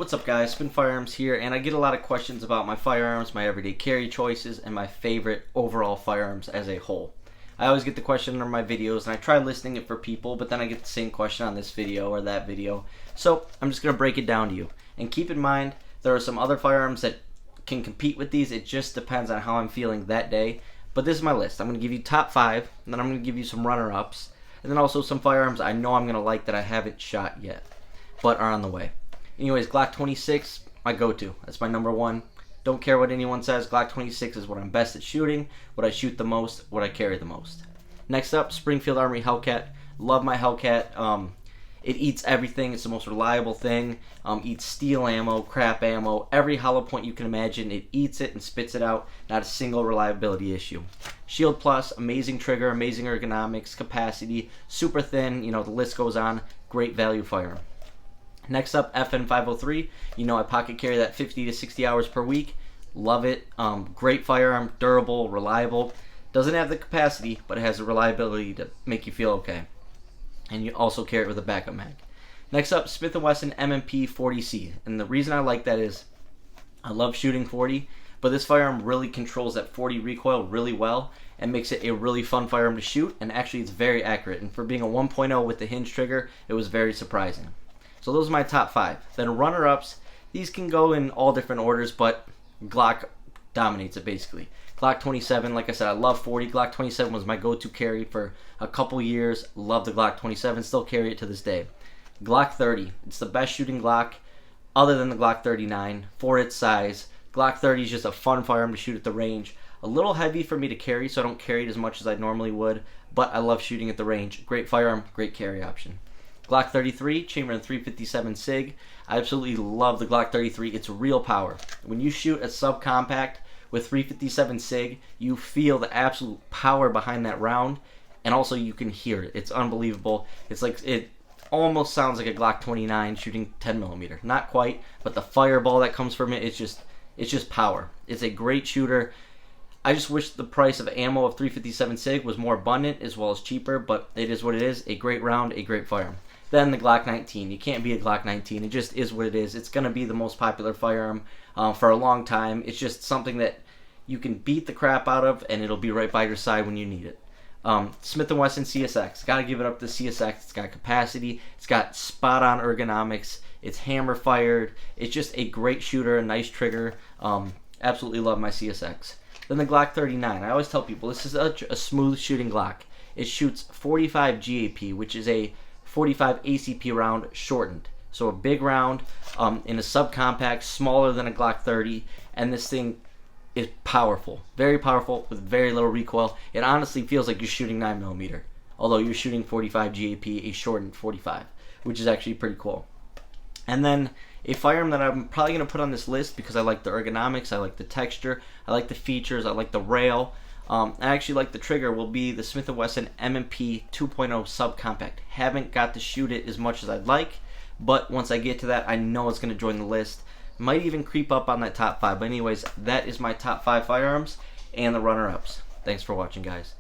What's up guys, Spin Firearms here, and I get a lot of questions about my firearms, my everyday carry choices, and my favorite overall firearms as a whole. I always get the question under my videos, and I try listing it for people, but then I get the same question on this video or that video. So I'm just going to break it down to you. And keep in mind, there are some other firearms that can compete with these. It just depends on how I'm feeling that day. But this is my list. I'm going to give you top 5, and then I'm going to give you some runner-ups, and then also some firearms I know I'm going to like that I haven't shot yet, but are on the way. Anyways, Glock 26, my go-to. That's my number one. Don't care what anyone says. Glock 26 is what I'm best at shooting, what I shoot the most, what I carry the most. Next up, Springfield Armory Hellcat. Love my Hellcat. It eats everything. It's the most reliable thing. Eats steel ammo, crap ammo, every hollow point you can imagine. It eats it and spits it out. Not a single reliability issue. Shield Plus, amazing trigger, amazing ergonomics, capacity, super thin. You know, the list goes on. Great value firearm. Next up, FN 503. You know, I pocket carry that 50 to 60 hours per week. Love it. Great firearm, durable, reliable. Doesn't have the capacity, but it has the reliability to make you feel okay. And you also carry it with a backup mag. Next up, Smith & Wesson M&P 40C. And the reason I like that is I love shooting 40, but this firearm really controls that 40 recoil really well and makes it a really fun firearm to shoot. And actually, it's very accurate. And for being a 1.0 with the hinge trigger, it was very surprising. So those are my top 5. Then runner-ups, these can go in all different orders, but Glock dominates it basically. Glock 27, like I said, I love 40. Glock 27 was my go-to carry for a couple years. Love the Glock 27, still carry it to this day. Glock 30, it's the best shooting Glock other than the Glock 39 for its size. Glock 30 is just a fun firearm to shoot at the range. A little heavy for me to carry, so I don't carry it as much as I normally would, but I love shooting at the range. Great firearm, great carry option. Glock 33, Chamberlain 357 SIG. I absolutely love the Glock 33. It's real power. When you shoot a subcompact with 357 SIG, you feel the absolute power behind that round, and also you can hear it. It's unbelievable. It's like, it almost sounds like a Glock 29 shooting 10mm. Not quite, but the fireball that comes from it, it's just power. It's a great shooter. I just wish the price of ammo of 357 SIG was more abundant as well as cheaper, but it is what it is. A great round, a great firearm. Then the Glock 19. You can't be a Glock 19. It just is what it is. It's going to be the most popular firearm for a long time. It's just something that you can beat the crap out of, and it'll be right by your side when you need it. Smith & Wesson CSX. Got to give it up to CSX. It's got capacity. It's got spot-on ergonomics. It's hammer-fired. It's just a great shooter, a nice trigger. Absolutely love my CSX. Then the Glock 39. I always tell people this is such a smooth shooting Glock. It shoots 45 GAP, which is a 45 ACP round shortened. So a big round in a subcompact, smaller than a Glock 30, and this thing is powerful. Very powerful with very little recoil. It honestly feels like you're shooting 9mm, although you're shooting 45 GAP, a shortened 45, which is actually pretty cool. And then a firearm that I'm probably going to put on this list because I like the ergonomics, I like the texture, I like the features, I like the rail, I actually like the trigger, will be the Smith & Wesson M&P 2.0 subcompact. Haven't got to shoot it as much as I'd like, but once I get to that, I know it's going to join the list. Might even creep up on that top 5. But anyways, that is my top 5 firearms and the runner-ups. Thanks for watching, guys.